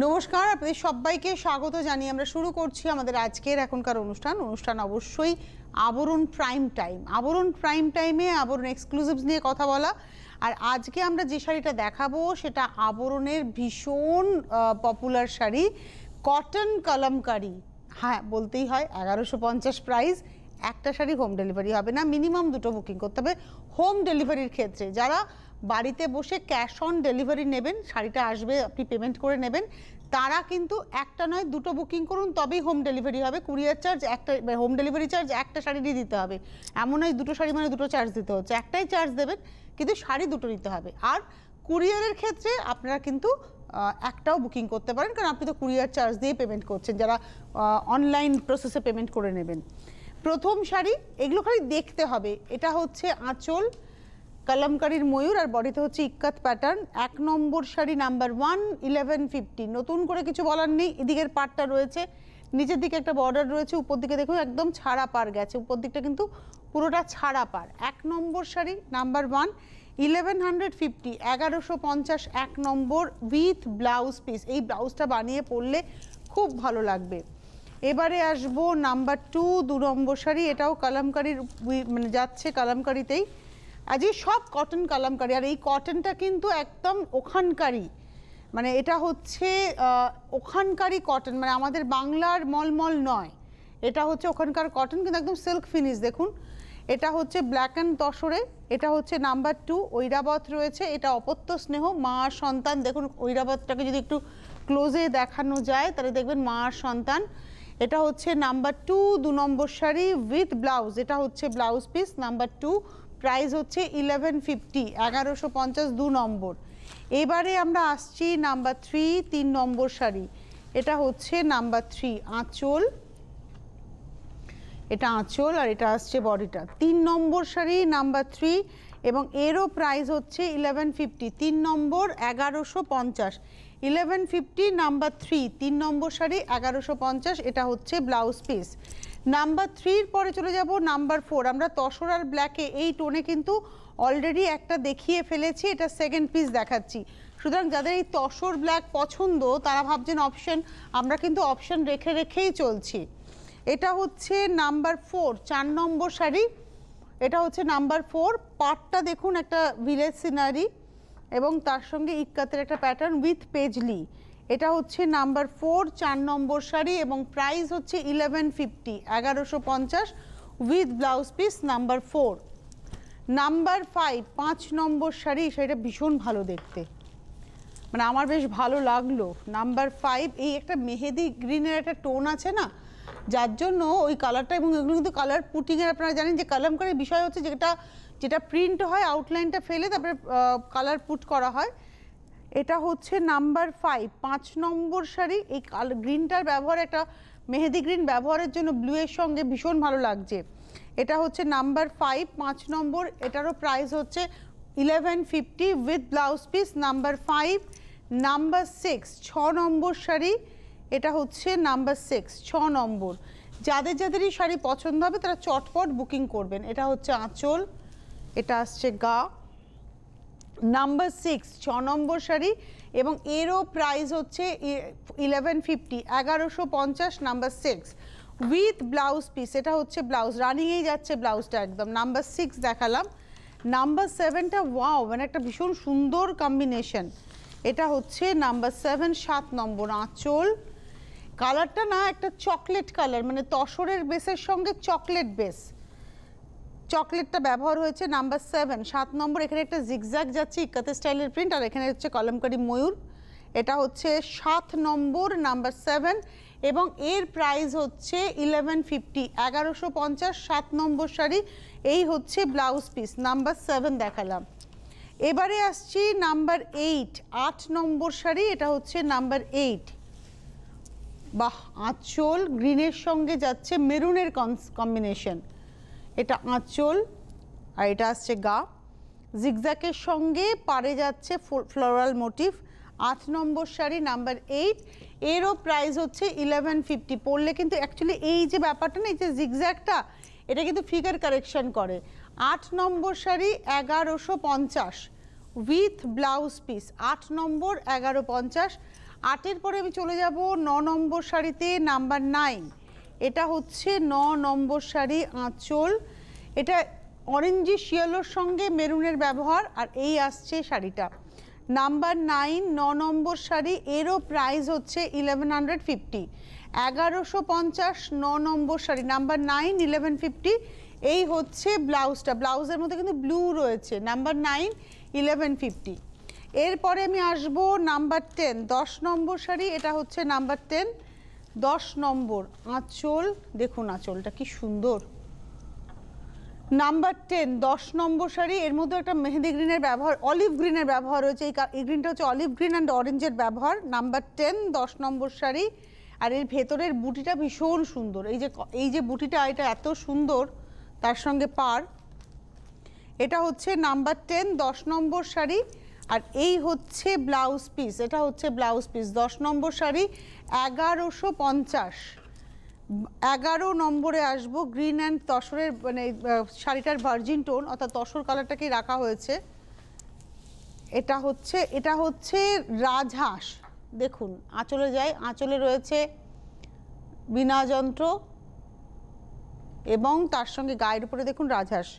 নমস্কার, আপনাদের সবাইকে স্বাগত জানিয়ে আমরা শুরু করছি আমাদের আজকের এখনকার অনুষ্ঠান অবশ্যই আবরণ প্রাইম টাইম। আবরণ প্রাইম টাইমে আবরণ এক্সক্লুসিভস নিয়ে কথা বলা। আর আজকে আমরা যে শাড়িটা দেখাবো সেটা আবরণের ভীষণ পপুলার শাড়ি, কটন কলমকারি। হ্যাঁ, বলতেই হয় 1150 প্রাইস। একটা শাড়ি হোম ডেলিভারি হবে না, মিনিমাম দুটো বুকিং করতে হবে হোম ডেলিভারির ক্ষেত্রে। যারা বাড়িতে বসে ক্যাশ অন ডেলিভারি নেবেন, শাড়িটা আসবে আপনি পেমেন্ট করে নেবেন, তারা কিন্তু একটা নয় দুটো বুকিং করুন, তবেই হোম ডেলিভারি হবে। কুরিয়ার চার্জ একটা, হোম ডেলিভারি চার্জ একটা শাড়িরই দিতে হবে। এমন নয় দুটো শাড়ি মানে দুটো চার্জ দিতে হচ্ছে, একটাই চার্জ দেবেন কিন্তু শাড়ি দুটো নিতে হবে। আর কুরিয়ারের ক্ষেত্রে আপনারা কিন্তু একটাও বুকিং করতে পারেন, কারণ আপনি তো কুরিয়ার চার্জ দিয়ে পেমেন্ট করছেন, যারা অনলাইন প্রসেসে পেমেন্ট করে নেবেন। প্রথম শাড়ি, এগুলো খালি দেখতে হবে। এটা হচ্ছে আঁচল, কলমকারির ময়ূর, আর বডিতে হচ্ছে ইক্কাত প্যাটার্ন। 1 নম্বর শাড়ি, নাম্বার 1, 1150। নতুন করে কিছু বলার নেই। এদিকের পাড়টা রয়েছে, নিচের দিকে একটা বর্ডার রয়েছে, উপর দিকে দেখুন একদম ছাড়া পাড় গেছে, উপর দিকটা কিন্তু পুরোটা ছাড়া পাড়। 1 নম্বর শাড়ি, নাম্বার 1, 1150, 1150, 1 নম্বর, উইথ ব্লাউজ পিস। এই ব্লাউজটা বানিয়ে পরলে খুব ভালো লাগবে। এবারে আসবো নাম্বার 2, 2 নম্বর শাড়ি। এটাও কলমকারির, মানে যাচ্ছে কলমকারিতেই। আজকে সব কটন কলমকারি, আর এই কটনটা কিন্তু একদম ওখানকারই, মানে এটা হচ্ছে ওখানকারই কটন, মানে আমাদের বাংলার মলমল নয়, এটা হচ্ছে ওখানকার কটন, কিন্তু একদম সিল্ক ফিনিশ। দেখুন এটা হচ্ছে ব্ল্যাক অ্যান্ড তসরে, এটা হচ্ছে নাম্বার 2, ঐরাবত রয়েছে। এটা অপত্য স্নেহ, মা আর সন্তান। দেখুন ঐরাবতটাকে যদি একটু ক্লোজে দেখানো যায় তাহলে দেখবেন মা আর সন্তান। এটা হচ্ছে number 2, 2 number sari with blouse. এটা হচ্ছে ব্লাউজ পিস, নাম্বার 2, প্রাইস হচ্ছে 1150, 1150, 2 নম্বর। এবারে আমরা আসছি নাম্বার 3, 3 নম্বর শাড়ি। এটা হচ্ছে নাম্বার 3, আঁচল। এটা আঁচল আর এটা আসছে বডিটা। 3 নম্বর শাড়ি, নাম্বার 3, এবং এরও প্রাইস হচ্ছে 1150, 3 নম্বর 1150, 1150, নাম্বার 3, 3 নম্বর শাড়ি 1150। এটা হচ্ছে ব্লাউজ পিস। নাম্বার 3-র পরে চলে যাব নাম্বার 4। আমরা তসর আর ব্ল্যাকে এই টোনে কিন্তু অলরেডি একটা দেখিয়ে ফেলেছি, এটা সেকেন্ড পিস দেখাচ্ছি। সুতরাং যাদের এই তসর ব্ল্যাক পছন্দ তারা ভাবছেন অপশন, আমরা কিন্তু অপশন রেখে রেখেই চলছি। এটা হচ্ছে নাম্বার 4, 4 নম্বর শাড়ি। এটা হচ্ছে নাম্বার 4, পাটটা দেখুন একটা ভিলেজ সিনারি এবং তার সঙ্গে ইক্কাতের একটা প্যাটার্ন উইথ পেজলি। এটা হচ্ছে নাম্বার 4, 4 নম্বর শাড়ি, এবং প্রাইস হচ্ছে 1150, 1150, with blouse piece, number 4। Number 5, 5 নম্বর শাড়ি, সেটা ভীষণ ভালো দেখতে, মানে আমার বেশ ভালো লাগলো। নাম্বার 5, এই একটা মেহেদি গ্রিনের একটা টোন আছে না, যার জন্য ওই কালারটা, এবং এগুলো কিন্তু কালার পুটিংয়ের, আপনারা জানেন যে কলমকারির বিষয় হচ্ছে যেটা প্রিন্ট হয় আউটলাইনটা ফেলে তারপরে কালার পুট করা হয়। এটা হচ্ছে নাম্বার 5, 5 নম্বর শাড়ি। এই গ্রিনটার ব্যবহার, একটা মেহেদি গ্রিন ব্যবহারের জন্য ব্লু এর সঙ্গে ভীষণ ভালো লাগছে। এটা হচ্ছে নাম্বার 5, 5 নম্বর। এটারও প্রাইস হচ্ছে 1150, with blouse piece, number 5। Number 6, 6 নম্বর শাড়ি। এটা হচ্ছে নাম্বার 6, 6 নম্বর। যাদের যাদেরই শাড়ি পছন্দ হবে তারা চটপট বুকিং করবেন। এটা হচ্ছে আঁচল, এটা আসছে গা। নাম্বার 6, 6 নম্বর শাড়ি, এবং এরও প্রাইস হচ্ছে 1150, 1150, নাম্বার 6, উইথ ব্লাউজ পিস। এটা হচ্ছে ব্লাউজ, রানিংয়েই যাচ্ছে ব্লাউজটা একদম। নাম্বার 6 দেখালাম। নাম্বার 7টা ওয়াও, মানে একটা ভীষণ সুন্দর কম্বিনেশন। এটা হচ্ছে নাম্বার 7, 7 নম্বর, আঁচল। কালারটা না একটা চকলেট কালার, মানে তসরের বেসের সঙ্গে চকলেট বেস, চকলেটটা ব্যবহার হয়েছে। নাম্বার 7 7 নম্বর, এখানে একটা জিগজ্যাগ যাচ্ছে ইক্কাতে স্টাইলের প্রিন্ট, আর এখানে হচ্ছে কলমকারি ময়ূর। এটা হচ্ছে 7 নম্বর, নাম্বার 7, এবং এর প্রাইস হচ্ছে 1150, 1150, 7 নম্বর শাড়ি। এই হচ্ছে ব্লাউজ পিস। নাম্বার 7 দেখালাম। এবারে আসছি নাম্বার 8, 8 নম্বর শাড়ি। এটা হচ্ছে নাম্বার 8। বাহ, আঁচল গ্রিনের সঙ্গে যাচ্ছে মেরুনের কম্বিনেশন। এটা আঁচল আর এটা আসছে গা, জিগজ্যাকের সঙ্গে পাড়ে যাচ্ছে ফ্লোরাল মোটিভ। 8 নম্বর শাড়ি, নাম্বার 8। এরও প্রাইস হচ্ছে 1150। পরলে কিন্তু অ্যাকচুয়ালি এই যে ব্যাপারটা না, এই যে জিগজ্যাগটা, এটা কিন্তু ফিগার কারেকশন করে। 8 নম্বর শাড়ি 1150 উইথ ব্লাউজ পিস। 8 নম্বর 1150। 8-এর পরে আমি চলে যাব 9 নম্বর শাড়িতে, নাম্বার 9। এটা হচ্ছে 9 নম্বর শাড়ি, আঁচল। এটা অরেঞ্জিশ ইয়েলোর সঙ্গে মেরুনের ব্যবহার, আর এই আসছে শাড়িটা। নাম্বার 9, 9 নম্বর শাড়ি। এরও প্রাইস হচ্ছে 1150, 1150, 9 নম্বর শাড়ি, নাম্বার 9, 1150। এই হচ্ছে ব্লাউজটা, ব্লাউজের মধ্যে কিন্তু ব্লু রয়েছে। নাম্বার 9, 1150। এরপরে আমি আসব নাম্বার 10, 10 নম্বর শাড়ি। এটা হচ্ছে নাম্বার 10, 10 নম্বর, আঁচল। দেখুন আঁচলটা কি সুন্দর। নাম্বার 10, 10 নম্বর শাড়ি। এর মধ্যে একটা মেহেদি গ্রিনের ব্যবহার, অলিভ গ্রিনের ব্যবহার রয়েছে। এই গ্রিনটা হচ্ছে অলিভ গ্রিন অ্যান্ড অরেঞ্জের ব্যবহার। নাম্বার 10, 10 নম্বর শাড়ি। আর এর ভেতরের বুটিটা ভীষণ সুন্দর। এই যে বুটিটা, এটা এত সুন্দর, তার সঙ্গে পার। এটা হচ্ছে নাম্বার 10, 10 নম্বর শাড়ি। আর এই হচ্ছে ব্লাউজ পিস। এটা হচ্ছে ব্লাউজ পিস। 10 নম্বর শাড়ি 1150। 11 নম্বরে আসবো, গ্রিন অ্যান্ড তসরের, মানে শাড়িটার ভার্জিন টোন, অর্থাৎ তসর কালারটাকেই রাখা হয়েছে। এটা হচ্ছে রাজহাঁস। দেখুন আঁচলে যায়, আঁচলে রয়েছে বিনা যন্ত্র এবং তার সঙ্গে গায়ের উপরে দেখুন রাজহাঁস।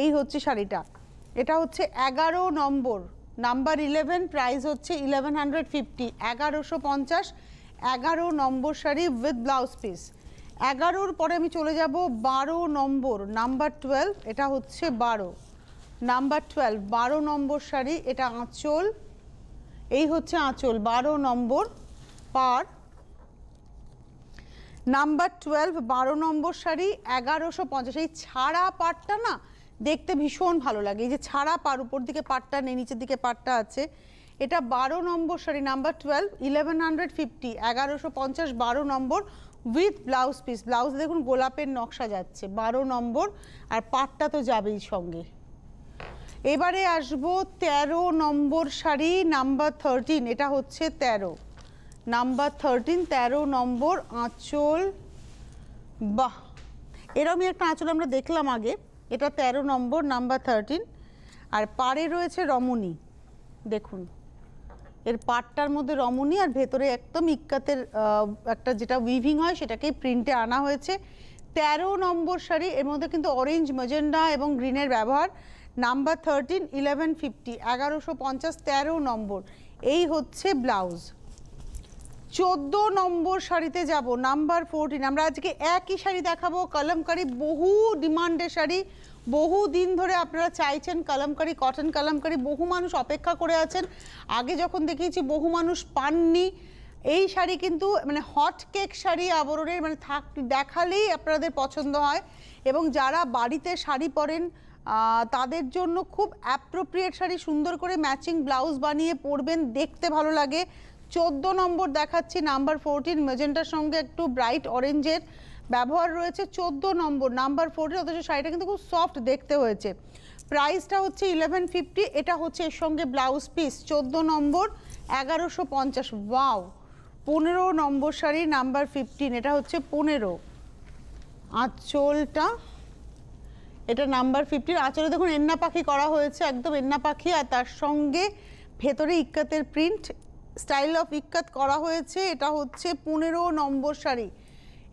এই হচ্ছে শাড়িটা। এটা হচ্ছে 11 নম্বর, নাম্বার 11, প্রাইস হচ্ছে 1150, 1150, 11 নম্বর শাড়ি উইথ ব্লাউজ পিস। 11-র পরে আমি চলে যাব 12 নম্বর, নাম্বার 12। এটা হচ্ছে 12, নাম্বার 12, 12 নম্বর শাড়ি। এটা আঁচল, এই হচ্ছে আঁচল, 12 নম্বর পার। নাম্বার 12, 12 নম্বর শাড়ি 1150। এই ছাড়া পাড়টা না দেখতে ভীষণ ভালো লাগে। এই যে ছাড়া পাড়, উপর দিকে পাড়টা নেই, নিচের দিকে পাড়টা আছে। এটা 12 নম্বর শাড়ি, নাম্বার 12, 1150, 1150, 12 নম্বর উইথ ব্লাউজ পিস। ব্লাউজ দেখুন গোলাপের নকশা যাচ্ছে, 12 নম্বর, আর পাড়টা তো যাবেই সঙ্গে। এবারে আসবো 13 নম্বর শাড়ি, নাম্বার 13। এটা হচ্ছে 13, নাম্বার 13, 13 নম্বর, আঁচল। বাহ, এরকমই একটা আঁচল আমরা দেখলাম আগে। এটা 13 নম্বর, নাম্বার 13। আর পাড়ে রয়েছে রমণী। দেখুন এর পাড়টার মধ্যে রমণী, আর ভেতরে একদম ইক্কাতের একটা যেটা উইভিং হয় সেটাকেই প্রিন্টে আনা হয়েছে। 13 নম্বর শাড়ি। এর মধ্যে কিন্তু অরেঞ্জ, ম্যাজেন্ডা এবং গ্রিনের ব্যবহার। নাম্বার 13, 1150, 1150, 13 নম্বর। এই হচ্ছে ব্লাউজ। 14 নম্বর শাড়িতে যাব, নাম্বার 14। আমরা আজকে একই শাড়ি দেখাবো, কলমকারি, বহু ডিমান্ডের শাড়ি। বহু দিন ধরে আপনারা চাইছেন কলমকারি, কটন কলমকারি, বহু মানুষ অপেক্ষা করে আছেন। আগে যখন দেখিয়েছি বহু মানুষ পাননি। এই শাড়ি কিন্তু মানে হট কেক শাড়ি আবরণের, মানে দেখালেই আপনাদের পছন্দ হয়। এবং যারা বাড়িতে শাড়ি পরেন তাদের জন্য খুব অ্যাপ্রোপ্রিয়েট শাড়ি, সুন্দর করে ম্যাচিং ব্লাউজ বানিয়ে পরবেন, দেখতে ভালো লাগে। 14 নম্বর দেখাচ্ছি, নাম্বার 14, ম্যাজেন্টার সঙ্গে একটু ব্রাইট অরেঞ্জের ব্যবহার রয়েছে। 14 নম্বর, নাম্বার 14। অথচ শাড়িটা কিন্তু খুব সফট দেখতে হয়েছে। প্রাইসটা হচ্ছে 1150। এটা হচ্ছে এর সঙ্গে ব্লাউজ পিস। 14 নম্বর, 1150। ওয়াও। 15 নম্বর শাড়ি, নাম্বার 15। এটা হচ্ছে 15, আঁচলটা। এটা নাম্বার 15। আঁচলে দেখুন এন্না পাখি করা হয়েছে, একদম এন্না পাখি, আর তার সঙ্গে ভেতরে ইক্কাতের প্রিন্ট, স্টাইল অফ ইক্কাত করা হয়েছে। এটা হচ্ছে 15 নম্বর শাড়ি।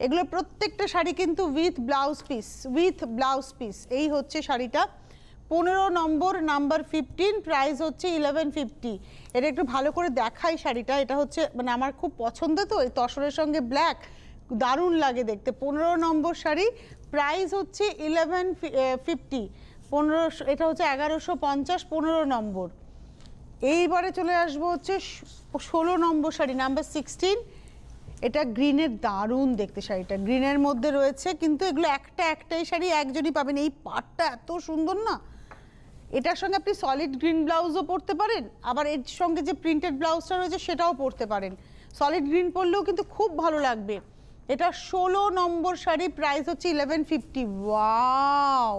এগুলো প্রত্যেকটা শাড়ি কিন্তু with blouse piece, with blouse piece. এই হচ্ছে শাড়িটা। 15 নম্বর, নাম্বার 15, প্রাইস হচ্ছে 1150। এটা একটু ভালো করে দেখাই শাড়িটা। এটা হচ্ছে মানে আমার খুব পছন্দ, তো এই তসরের সঙ্গে ব্ল্যাক দারুণ লাগে দেখতে। 15 নম্বর শাড়ি, প্রাইস হচ্ছে 1150, 1500, এটা হচ্ছে 1150, 15 নম্বর। এইবারে চলে আসবো হচ্ছে 16 নম্বর শাড়ি, নাম্বার 16। এটা গ্রিনের, দারুণ দেখতে শাড়িটা, গ্রিনের মধ্যে রয়েছে, কিন্তু এগুলো একটাই শাড়ি একজনই পাবেন। এই পাটটা এত সুন্দর না, এটার সঙ্গে আপনি সলিড গ্রিন ব্লাউজও পরতে পারেন, আবার এর সঙ্গে যে প্রিন্টেড ব্লাউজটা রয়েছে সেটাও পরতে পারেন। সলিড গ্রিন পরলেও কিন্তু খুব ভালো লাগবে। এটা 16 নম্বর শাড়ি, প্রাইস হচ্ছে 1150। ওয়াও,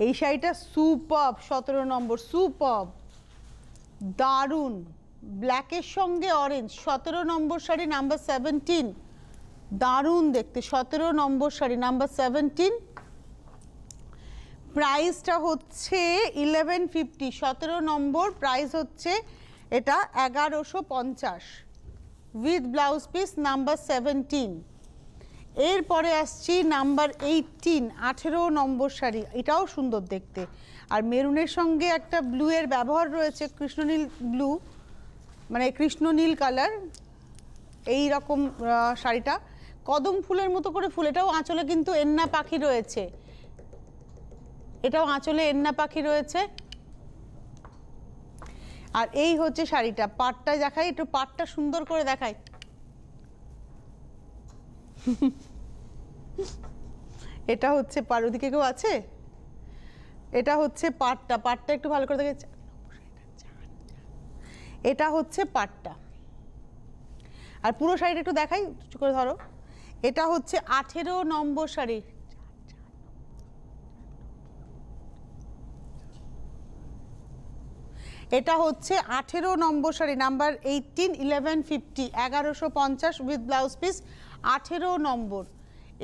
এই শাড়িটা সুপার। 17 নম্বর, সুপার, দারুণ, ব্ল্যাকের সঙ্গে অরেঞ্জ। 17 নম্বর শাড়ি, নাম্বার 17, দারুণ দেখতে। 17 নম্বর শাড়ি, নাম্বার 17, প্রাইসটা হচ্ছে 1150। 17 নম্বর, প্রাইস হচ্ছে এটা 1150 উইথ ব্লাউজ পিস, নাম্বার 17। এরপরে আসছি নাম্বার 18, 18 নম্বর শাড়ি, এটাও সুন্দর দেখতে, আর মেরুনের সঙ্গে একটা ব্লু এর ব্যবহার রয়েছে, কৃষ্ণনীল ব্লু, মানে কৃষ্ণনীল কালার। এই রকম শাড়িটা কদম ফুলের মতো করে ফুল, এটাও আঁচলে কিন্তু এন্না পাখি রয়েছে, এটাও আঁচলে এন্না পাখি রয়েছে। আর এই হচ্ছে শাড়িটা, পাটটা দেখাই, একটু পাটটা সুন্দর করে দেখাই। এটা হচ্ছে পাট, ওদিকে কেউ আছে? এটা হচ্ছে পাটটা, পাটটা একটু ভালো করে দেখে, এটা হচ্ছে পাটটা। আর পুরো শাড়িটা একটু দেখাই, একটু করে ধরো। এটা হচ্ছে 18 নম্বর শাড়ি, এটা হচ্ছে 18 নম্বর sari, number 18, 1150, 1150 with blouse piece, 18 নম্বর।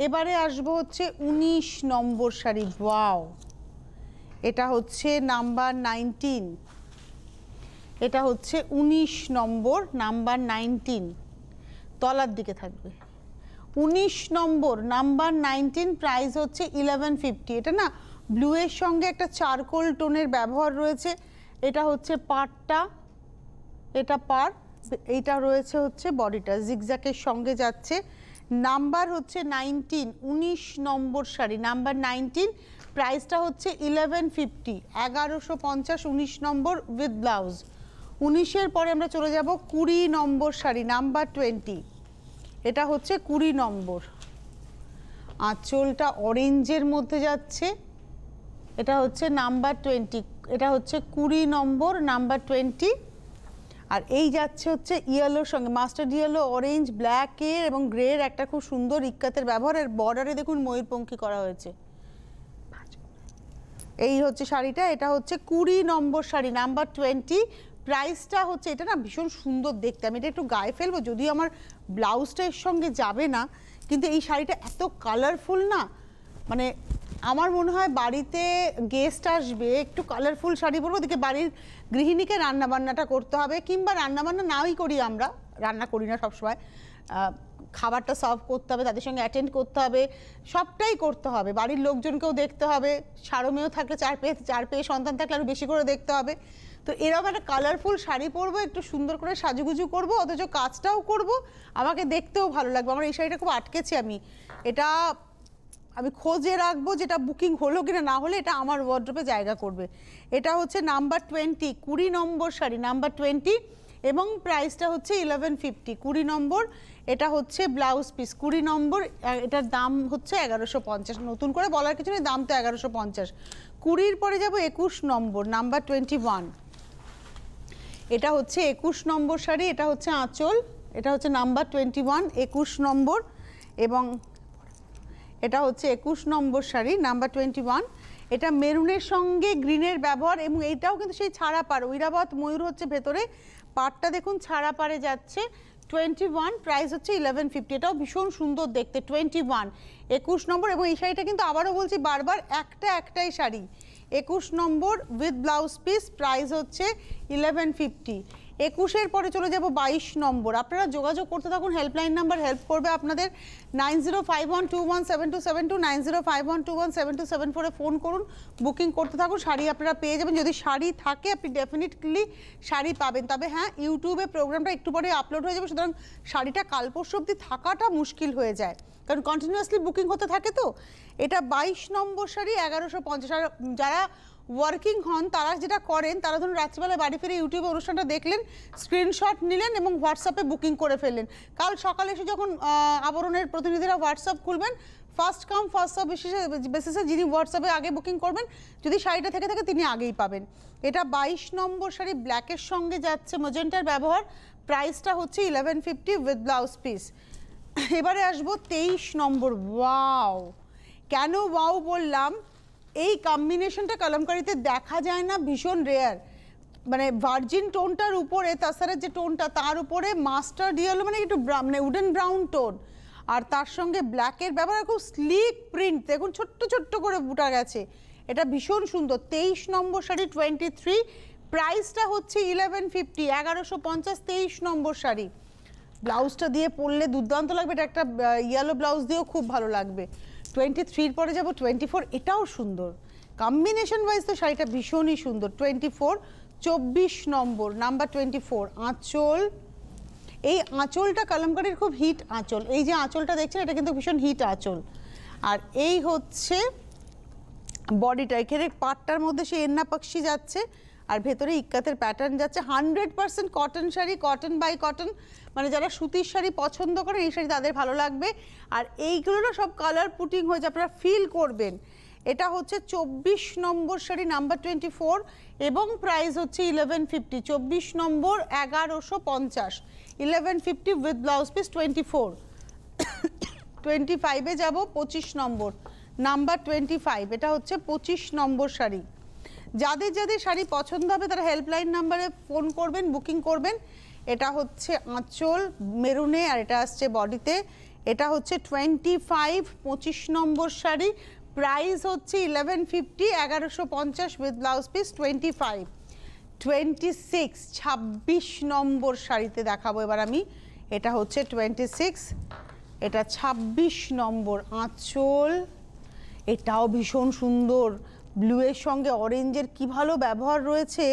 এবারে আসবো হচ্ছে 19 নম্বর শাড়ি। ওয়াও, এটা হচ্ছে নাম্বার 19, এটা হচ্ছে 19 নম্বর, নাম্বার 19, তলার দিকে থাকবে। 19 নম্বর, নাম্বার 19, প্রাইস হচ্ছে 1150। এটা না ব্লু এর সঙ্গে একটা চারকোল টোনের ব্যবহার রয়েছে। এটা হচ্ছে পাটটা, এটা পাট, এইটা রয়েছে হচ্ছে বডিটা, জিগজ্যাকের সঙ্গে যাচ্ছে। নাম্বার হচ্ছে 19, 19 নম্বর শাড়ি, নাম্বার 19, প্রাইসটা হচ্ছে 1150, 1150, 19 নম্বর উইথ ব্লাউজ। 19-এর পরে আমরা চলে যাব 20 নম্বর শাড়ি, নাম্বার 20। এটা হচ্ছে 20 নম্বর, আঁচলটা অরেঞ্জের মধ্যে যাচ্ছে, এটা হচ্ছে নাম্বার 20, এটা হচ্ছে 20 নম্বর, নাম্বার 20। আর এই যাচ্ছে হচ্ছে ইয়েলোর সঙ্গে, মাস্টার্ড ইয়েলো, অরেঞ্জ, ব্ল্যাকের এবং গ্রের একটা খুব সুন্দর ইক্কাতের ব্যবহার। এর বর্ডারে দেখুন ময়ূরপঙ্খী করা হয়েছে। এই হচ্ছে শাড়িটা, এটা হচ্ছে 20 নম্বর শাড়ি, নাম্বার 20। প্রাইসটা হচ্ছে, এটা না ভীষণ সুন্দর দেখতে, আমি এটা একটু গায়ে ফেলবো, যদিও আমার ব্লাউজটা এর সঙ্গে যাবে না, কিন্তু এই শাড়িটা এত কালারফুল না, মানে আমার মনে হয় বাড়িতে গেস্ট আসবে, একটু কালারফুল শাড়ি পরবো, ওদিকে বাড়ির গৃহিণীকে রান্নাবান্নাটা করতে হবে, কিংবা রান্নাবান্না নাই করি, আমরা রান্না করি না সবসময়, খাবারটা সার্ভ করতে হবে, তাদের সঙ্গে অ্যাটেন্ড করতে হবে, সবটাই করতে হবে, বাড়ির লোকজনকেও দেখতে হবে, সারমেয় থাকলে চার পেয়ে সন্তান থাকলে আরও বেশি করে দেখতে হবে। তো এরকম একটা কালারফুল শাড়ি পরবো, একটু সুন্দর করে সাজুগুজু করবো, অথচ কাজটাও করব, আমাকে দেখতেও ভালো লাগবে। আমার এই শাড়িটা খুব আটকেছি, এটা আমি খোঁজে রাখবো, যেটা বুকিং হলো কিনা, না হলে এটা আমার ওয়ার্ড্রোবে জায়গা করবে। এটা হচ্ছে নাম্বার 20, 20 নম্বর শাড়ি, নাম্বার 20, এবং প্রাইসটা হচ্ছে 1150, 20 নম্বর। এটা হচ্ছে ব্লাউজ পিস, 20 নম্বর, এটার দাম হচ্ছে 1150। নতুন করে বলার কিছু নেই, দাম তো 1150। 20-র পরে যাব 21 নম্বর, নাম্বার 21। এটা হচ্ছে 21 নম্বর শাড়ি, এটা হচ্ছে আঁচল, এটা হচ্ছে নাম্বার 21, 21 নম্বর, এবং এটা হচ্ছে 21 নম্বর শাড়ি, নাম্বার 21। এটা মেরুনের সঙ্গে গ্রিনের ব্যবহার, এবং এইটাও কিন্তু সেই ছাড়া পাড়, ঐরাবত ময়ূর হচ্ছে ভেতরে, পাড়টা দেখুন ছাড়া পাড়ে যাচ্ছে। 21, প্রাইস হচ্ছে 1150। এটাও ভীষণ সুন্দর দেখতে, 21, 21 নম্বর। এবং এই শাড়িটা কিন্তু আবারও বলছি বারবার, একটাই শাড়ি, 21 নম্বর উইথ ব্লাউজ পিস, প্রাইস হচ্ছে 1150। 21-এর পরে চলে যাব 22 নম্বর। আপনারা যোগাযোগ করতে থাকুন, হেল্পলাইন নাম্বার হেল্প করবে আপনাদের। 9051217272 9051217274 এ ফোন করুন, বুকিং করতে থাকুন, শাড়ি আপনারা পেয়ে যাবেন। যদি শাড়ি থাকে আপনি ডেফিনেটলি শাড়ি পাবেন। তবে হ্যাঁ, ইউটিউবে প্রোগ্রামটা একটু পরে আপলোড হয়ে যাবে, সুতরাং শাড়িটা কাল পরশু অবধি থাকাটা মুশকিল হয়ে যায়, কারণ কন্টিনিউয়াসলি বুকিং হতে থাকে। তো এটা 22 নম্বর শাড়ি 1150। আর যারা ওয়ার্কিং হন তারা যেটা করেন, তারা ধরুন রাত্রিবেলা বাড়ি ফিরে ইউটিউবে অনুষ্ঠানটা দেখলেন, স্ক্রিনশট নিলেন এবং হোয়াটসঅ্যাপে বুকিং করে ফেললেন। কাল সকালে এসে যখন আবরণের প্রতিনিধিরা হোয়াটসঅ্যাপ খুলবেন, ফার্স্ট কাম ফার্স্ট সার্ভ বেসিসে যিনি হোয়াটসঅ্যাপে আগে বুকিং করবেন, যদি শাড়িটা থেকে থাকে তিনি আগেই পাবেন। এটা 22 নম্বর শাড়ি, ব্ল্যাকের সঙ্গে যাচ্ছে ম্যাজেন্টার ব্যবহার, প্রাইসটা হচ্ছে 1150 উইথ ব্লাউজ পিস। এবারে আসবো 23 নম্বর। ওয়াও, কেন ওয়াও বললাম, এই কম্বিনেশনটা কলমকারিতে দেখা যায় না, ভীষণ রেয়ার। মানে ভার্জিন টোনটার উপরে তাছাড়া যে টোনটা তার উপরে মাস্টার্ড ইয়েলো, মানে একটু মানে উডেন ব্রাউন টোন, আর তার সঙ্গে ব্ল্যাকের ব্যবহার, খুব স্লিক প্রিন্ট, দেখুন ছোট্ট ছোট্ট করে বুটা গেছে, এটা ভীষণ সুন্দর। 23 নম্বর শাড়ি 23, প্রাইসটা হচ্ছে 1150, 1150, 23 নম্বর শাড়ি। ব্লাউজটা দিয়ে পরলে দুর্দান্ত লাগবে, এটা একটা ইয়েলো ব্লাউজ দিয়েও খুব ভালো লাগবে। 23-র পরে যাব 24, এটাও সুন্দর, কম্বিনেশন ওয়াইজ তো শাড়িটা ভীষণই সুন্দর। 24 নম্বর, নাম্বার 24, আঁচল। এই আঁচলটা কলমকারীর খুব হিট আঁচল, এই যে আঁচলটা দেখছেন এটা কিন্তু ভীষণ হিট আঁচল। আর এই হচ্ছে বডিটা, এখানে পাটটার মধ্যে সেই এন্না পাক্ষি যাচ্ছে, আর ভেতরে ইক্কাতের প্যাটার্ন যাচ্ছে। 100% cotton sari, cotton by cotton, মানে যারা সুতির শাড়ি পছন্দ করেন এই শাড়ি তাদের ভালো লাগবে। আর এইগুলো না সব কালার পুটিং হয়েছে, আপনারা ফিল করবেন। এটা হচ্ছে 24 নম্বর শাড়ি, নাম্বার 24, এবং প্রাইস হচ্ছে 1150। 24 নম্বর 1150, 1150 উইথ ব্লাউজ পিস। 25-এ যাব 25 নম্বর, নাম্বার 25, এটা হচ্ছে 25 নম্বর শাড়ি। যাদের যাদের শাড়ি পছন্দ হবে তারা হেল্পলাইন নাম্বারে ফোন করবেন, বুকিং করবেন। এটা হচ্ছে আঁচল মেরুনে, আর এটা আসছে বডিতে। এটা হচ্ছে 25 নম্বর শাড়ি, প্রাইস হচ্ছে 1150, 1150 উইথ ব্লাউজ পিস। 26 26 নম্বর শাড়িতে দেখাবো এবার আমি। এটা হচ্ছে 26, এটা 26 নম্বর আঁচল, এটাও ভীষণ সুন্দর, ব্লুয়ের সঙ্গে অরেঞ্জের কি ভালো ব্যবহার রয়েছে।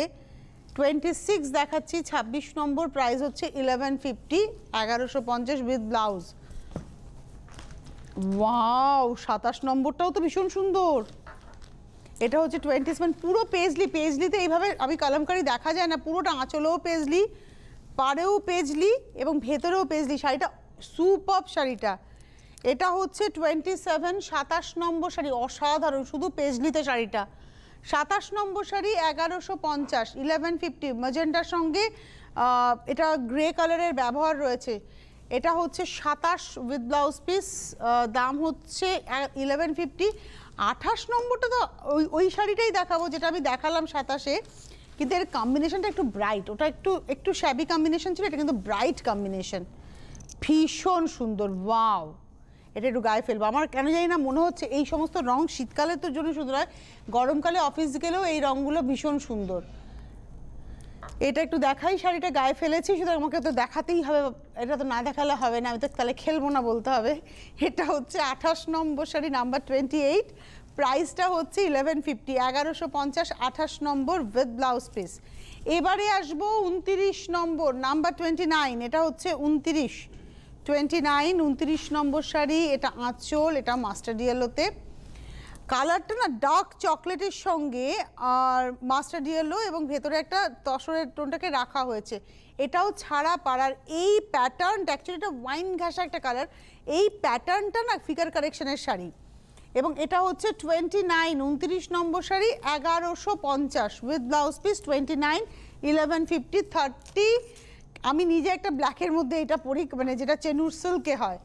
26 দেখাচ্ছি, 26 নম্বর, প্রাইস হচ্ছে 1150, 1150 উইথ ব্লাউজ। ওয়াও, 27 নম্বরটাও তো ভীষণ সুন্দর। এটা হচ্ছে 27, পুরো পেজলি, পেজলিতে এইভাবে আমি কলমকারি দেখা যায় না, পুরোটা আঁচলেও পেজলি, পাড়েও পেজলি এবং ভেতরেও পেজলি, শাড়িটা সুপার শাড়িটা। এটা হচ্ছে 27, 27 নম্বর শাড়ি, অসাধারণ, শুধু পেজলিতে শাড়িটা। 27 নম্বর শাড়ি 1150, 1150, ম্যাজেন্টার সঙ্গে এটা গ্রে কালারের ব্যবহার রয়েছে। এটা হচ্ছে 27 উইথ ব্লাউজ পিস, দাম হচ্ছে 1150। 28 নম্বরটা তো ওই শাড়িটাই দেখাবো যেটা আমি দেখালাম 27-এ, কিন্তু এর কম্বিনেশনটা একটু ব্রাইট, ওটা একটু শ্যাবি কম্বিনেশন ছিল, এটা কিন্তু ব্রাইট কম্বিনেশন, ভীষণ সুন্দর। ওয়াও, এটা একটু গায়ে ফেলবো, আমার কেন জানি না মনে হচ্ছে এই সমস্ত রং শীতকালের তো জন্য সুন্দর হয়, গরমকালে অফিস গেলেও এই রঙগুলো ভীষণ সুন্দর। এটা একটু দেখাই, শাড়িটা গায়ে ফেলেছি, শুধু আমাকে তো দেখাতেই হবে, এটা তো না দেখালে হবে না, আমি তো তাহলে খেলবো না বলতে হবে। এটা হচ্ছে 28 নম্বর শাড়ি, নাম্বার 28, প্রাইসটা হচ্ছে 1150, 1150, 28 নম্বর উইথ ব্লাউজ পিস। এবারে আসবো 29 নম্বর, নাম্বার 29, এটা হচ্ছে 29 নম্বর শাড়ি, এটা আঁচল, এটা মাস্টার্ড ইয়েলোতে, কালারটা না ডার্ক চকলেটের সঙ্গে আর মাস্টার্ড ইয়েলো এবং ভেতরে একটা তসরের টোনটাকে রাখা হয়েছে, এটাও ছাড়া পাড়ার। এই প্যাটার্নটা অ্যাকচুয়ালি এটা ওয়াইন ঘাসা একটা কালার, এই প্যাটার্নটা না ফিগার কারেকশনের শাড়ি, এবং এটা হচ্ছে 29 নম্বর শাড়ি, 1150 উইথ ব্লাউজ পিস। 29, 1150, 30। আমি নিজে একটা ব্ল্যাকের মধ্যে এটা পরি, মানে যেটা চেনুর সিল্কে হয়,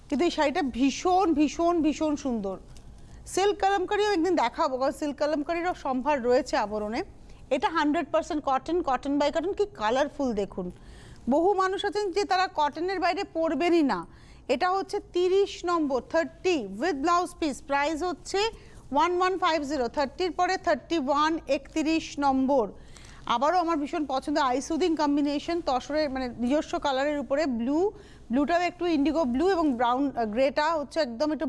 কিন্তু এই শাড়িটা ভীষণ ভীষণ ভীষণ সুন্দর। সিল্ক কলমকারিও একদিন দেখাবো, কারণ সিল্ক কলমকারিরও সম্ভার রয়েছে আবরণে। এটা 100% কটন, কটন বাই কটন, কি কালারফুল দেখুন। বহু মানুষ আছেন যে তারা কটনের বাইরে পরবেনই না। এটা হচ্ছে 30 নম্বর, 30 উইথ ব্লাউজ পিস, প্রাইস হচ্ছে 1150, 30-র পরে 31, 31 নম্বর। আবারও আমার ভীষণ পছন্দ আই সুদিং কম্বিনেশন, তসরের মানে নিজস্ব কালারের উপরে ব্লুটাও একটু ইন্ডিগো ব্লু এবং ব্রাউন গ্রেটা হচ্ছে একদম একটু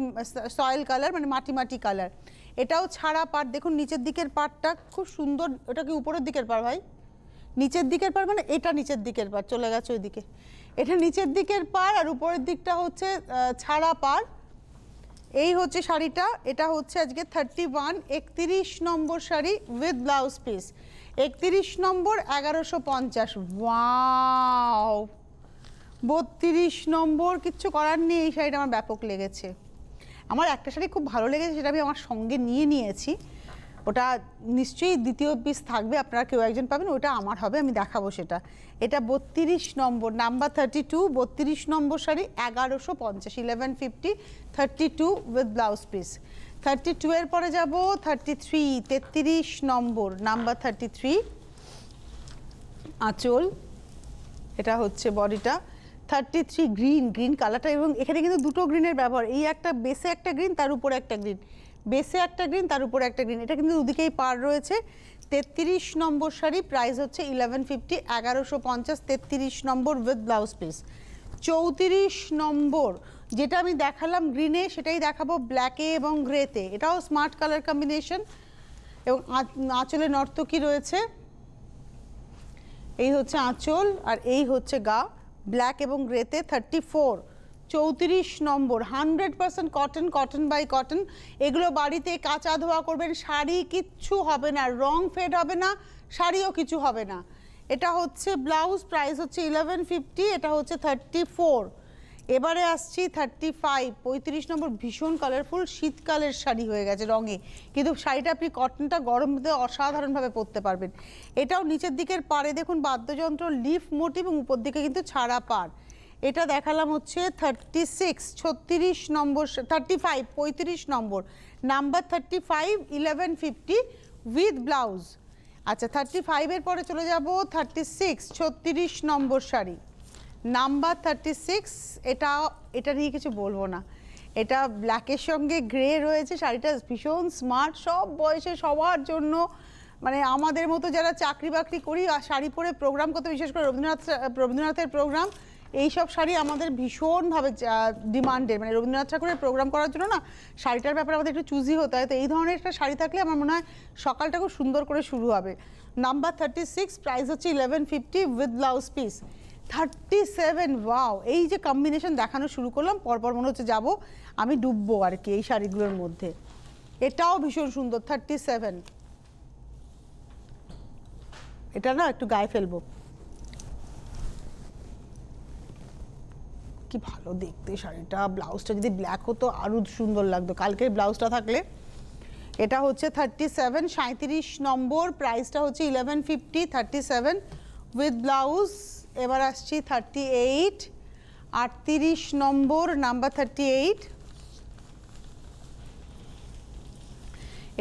সয়েল কালার মানে মাটি মাটি কালার। এটাও ছাড়া পাট, দেখুন নিচের দিকের পাটটা খুব সুন্দর। ওটা কি উপরের দিকের পাড় ভাই? নিচের দিকের পাড় মানে এটা নিচের দিকের পাড়, চলে গেছে ওইদিকে। এটা নিচের দিকের পাড় আর উপরের দিকটা হচ্ছে ছাড়া পাড়। এই হচ্ছে শাড়িটা, এটা হচ্ছে আজকে 31 31 নম্বর শাড়ি উইথ ব্লাউজ পিস। 31 নম্বর 1150। ওয়াও, 32 নম্বর, কিচ্ছু করার নেই, এই শাড়িটা আমার ব্যাপক লেগেছে। আমার একটা শাড়ি খুব ভালো লেগেছে, সেটা আমি আমার সঙ্গে নিয়ে নিয়েছি, ওটা নিশ্চয়ই দ্বিতীয় পিস থাকবে, আপনারা কেউ একজন পাবেন, ওটা আমার হবে, আমি দেখাবো সেটা। এটা 32 নম্বর, নাম্বার 32, 32 নম্বর শাড়ি 1150, 1150, 32 উইথ ব্লাউজ পিস। 32 এর পরে যাব 33, 33 নম্বর, নাম্বার 33, আঁচল, এটা হচ্ছে বডিটা। 33 গ্রিন কালারটা, এবং এখানে কিন্তু দুটো গ্রিনের ব্যবহার, এই একটা বেসে একটা গ্রিন, তার উপরে একটা গ্রিন, বেসে একটা গ্রিন, তার উপরে একটা গ্রিন, এটা কিন্তু দুদিকেই পার রয়েছে। 33 নম্বর শাড়ি, প্রাইস হচ্ছে 1150, 1150, 33 নম্বর উইথ ব্লাউজ পিস। 34 নম্বর, যেটা আমি দেখালাম গ্রিনে, সেটাই দেখাবো ব্ল্যাকে এবং গ্রেতে, এটাও স্মার্ট কালার কম্বিনেশন, এবং আঁচলে নর্তকী রয়েছে। এই হচ্ছে আঁচল আর এই হচ্ছে গা, ব্ল্যাক এবং গ্রেতে। 34, 34 নম্বর, 100% কটন, কটন বাই কটন। এগুলো বাড়িতে কাঁচা ধোয়া করবেন, শাড়ি কিচ্ছু হবে না, রং ফেড হবে না, শাড়িও কিছু হবে না। এটা হচ্ছে ব্লাউজ, প্রাইস হচ্ছে 1150, এটা হচ্ছে 34। এবারে আসছি 35, 35 নম্বর, ভীষণ কালারফুল, শীতকালের শাড়ি হয়ে গেছে রঙে, কিন্তু শাড়িটা আপনি কটনটা গরমে অসাধারণভাবে পরতে পারবেন। এটাও নিচের দিকের পাড়ে দেখুন বাদ্যযন্ত্র লিফ মোটিভ এবং উপর দিকে কিন্তু ছাড়া পাড়। এটা দেখালাম হচ্ছে 36, 36 নম্বর, 35, 35 নম্বর, নাম্বার 35, 1150 উইথ ব্লাউজ। আচ্ছা 35 এর পরে চলে যাব 36, 36 নম্বর শাড়ি, নাম্বার 36। এটা নিয়ে কিছু বলবো না, এটা ব্ল্যাকের সঙ্গে গ্রে রয়েছে, শাড়িটা ভীষণ স্মার্ট, সব বয়সে সবার জন্য, মানে আমাদের মতো যারা চাকরি বাকরি করি আর শাড়ি পরে প্রোগ্রাম করতে, বিশেষ করে রবীন্দ্রনাথের প্রোগ্রাম, এইসব শাড়ি আমাদের ভীষণভাবে ডিমান্ডেড, মানে রবীন্দ্রনাথ ঠাকুরের প্রোগ্রাম করার জন্য না শাড়িটার ব্যাপারে আমাদের একটু চুজি হতে হয়, তো এই ধরনের একটা শাড়ি থাকলে আমার মনে হয় সকালটা খুব সুন্দর করে শুরু হবে। নাম্বার 36, প্রাইস হচ্ছে 1150 উইথ ব্লাউজ পিস। 37, ওয়াও, এই যে কম্বিনেশন দেখানো শুরু করলাম, পরপর মনে হচ্ছে যাব আমি ডুববো আর কি এই শাড়িগুলোর মধ্যে। এটাও ভীষণ সুন্দর, 37, এটা না একটু গায়ে ফেলবো, কি ভালো দেখতে শাড়িটা, ব্লাউজটা যদি ব্ল্যাক হতো আরও সুন্দর লাগতো, কালকের ব্লাউজটা থাকলে। এটা হচ্ছে 37, 37 নম্বর, প্রাইসটা হচ্ছে 1150, 37 উইথ ব্লাউজ। এবার আসছি 38, 38 নম্বর, নাম্বার 38।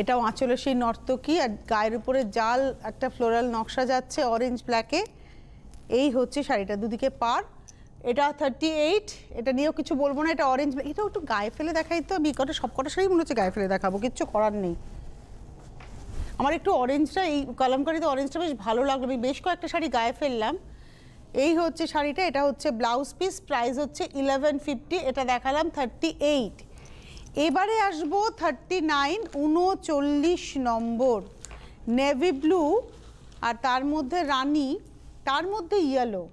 এটাও আঁচলের সেই নর্তকী আর গায়ের উপরে জাল একটা ফ্লোরাল নকশা যাচ্ছে অরেঞ্জ ব্ল্যাকে। এই হচ্ছে শাড়িটা, দুদিকে পার। এটা 38, এটা নিয়েও কিছু বলবো না, এটা অরেঞ্জ, এটাও একটু গায়ে ফেলে দেখাই তো, আমি কটা সবকটা শাড়ি মনে হচ্ছে গায়ে ফেলে দেখাবো, কিচ্ছু করার নেই। আমার একটু অরেঞ্জটা, এই কলমকারিতে অরেঞ্জটা বেশ ভালো লাগলো, আমি বেশ কয়েকটা শাড়ি গায়ে ফেললাম। এই হচ্ছে শাড়িটা, এটা হচ্ছে ব্লাউজ পিস, প্রাইস হচ্ছে 1150, এটা দেখালাম 38। এবারে আসবো 39, 39 নম্বর, নেভি ব্লু আর তার মধ্যে রানী, তার মধ্যে ইয়েলো।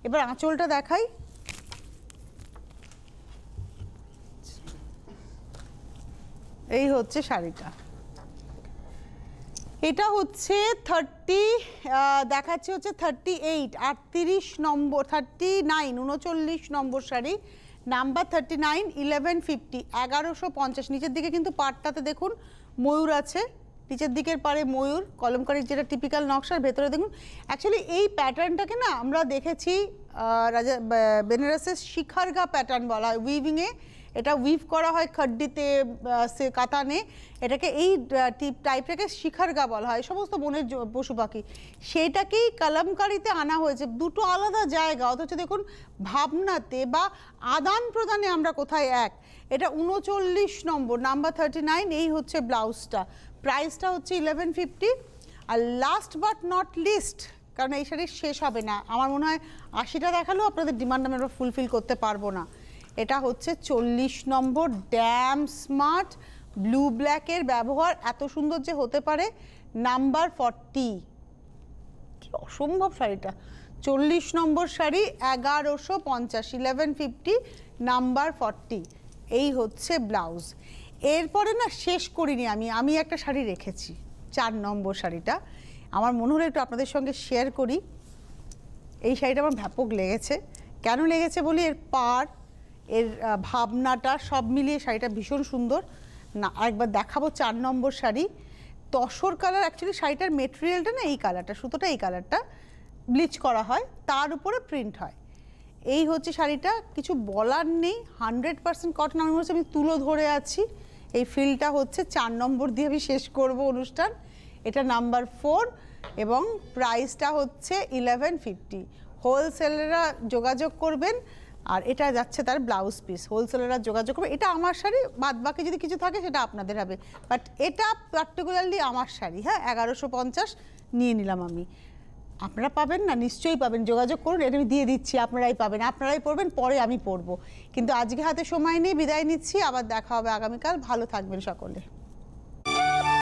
এবার আঁচলটা দেখাই, এই হচ্ছে শাড়িটা। এটা হচ্ছে 30, দেখাচ্ছে হচ্ছে 38, 38 নম্বর, 39, 39 নম্বর শাড়ি, নাম্বার 39, 1150, 1150। নিচের দিকে কিন্তু পাড়টাতে দেখুন ময়ূর আছে, নিচের দিকের পাড়ে ময়ূর, কলমকারীর যেটা টিপিক্যাল নকশার, ভেতরে দেখুন। অ্যাকচুয়ালি এই প্যাটার্নটাকে না আমরা দেখেছি রাজা বেনারসের শিখারগা প্যাটার্ন বলা হয়, উইভিংয়ে এটা উইভ করা হয় খড্ডিতে, সে কাতানে, এটাকে এই টাইপটাকে শিখারগা বলা হয়, সমস্ত বনের পশু পাখি, সেটাকেই কলমকারিতে আনা হয়েছে, দুটো আলাদা জায়গা, অথচ দেখুন ভাবনাতে বা আদান প্রদানে আমরা কোথায় এক। এটা 39 নম্বর, নাম্বার 39, এই হচ্ছে ব্লাউজটা, প্রাইসটা হচ্ছে 1150, আর লাস্ট বাট নট লিস্ট, কারণ এই শাড়ি শেষ হবে না, আমার মনে হয় 80টা দেখালেও আপনাদের ডিমান্ড আমরা ফুলফিল করতে পারবো না। এটা হচ্ছে 40 নম্বর, ড্যাম স্মার্ট ব্লু ব্ল্যাকের ব্যবহার এত সুন্দর যে হতে পারে, নাম্বার 40। কি অসম্ভব শাড়িটা, 40 নম্বর শাড়ি, 1150, 1150, নাম্বার 40। এই হচ্ছে ব্লাউজ। এরপরে না শেষ করিনি, আমি একটা শাড়ি রেখেছি 4 নম্বর শাড়িটা, আমার মনে হলো একটু আপনাদের সঙ্গে শেয়ার করি। এই শাড়িটা আমার ব্যাপক লেগেছে। কেন লেগেছে বলি, এর পাড়, এর ভাবনাটা সব মিলিয়ে শাড়িটা ভীষণ সুন্দর। না আরেকবার দেখাবো 4 নম্বর শাড়ি, তসর কালার। অ্যাকচুয়ালি শাড়িটার মেটেরিয়ালটা না এই কালারটা, সুতোটা এই কালারটা, ব্লিচ করা হয়, তার উপরে প্রিন্ট হয়। এই হচ্ছে শাড়িটা, কিছু বলার নেই, 100% কটন। আমি মনে হচ্ছে আমি তুলো ধরে আছি। এই ফিলটা হচ্ছে 4 নম্বর দিয়ে আমি শেষ করব অনুষ্ঠান। এটা নাম্বার 4 এবং প্রাইসটা হচ্ছে 1150। হোলসেলাররা যোগাযোগ করবেন, আর এটা যাচ্ছে তার ব্লাউজ পিস। হোলসেলাররা যোগাযোগ করবে, এটা আমার শাড়ি, বাদ বাকি যদি কিছু থাকে সেটা আপনাদের হবে, বাট এটা পার্টিকুলারলি আমার শাড়ি। হ্যাঁ, 1150 নিয়ে নিলাম আমি। আপনারা পাবেন না, নিশ্চয়ই পাবেন, যোগাযোগ করুন, এটা আমি দিয়ে দিচ্ছি, আপনারাই পাবেন, আপনারাই পড়বেন, পরে আমি পড়বো। কিন্তু আজকে হাতে সময় নেই, বিদায় নিচ্ছি, আবার দেখা হবে আগামীকাল। ভালো থাকবেন সকলে।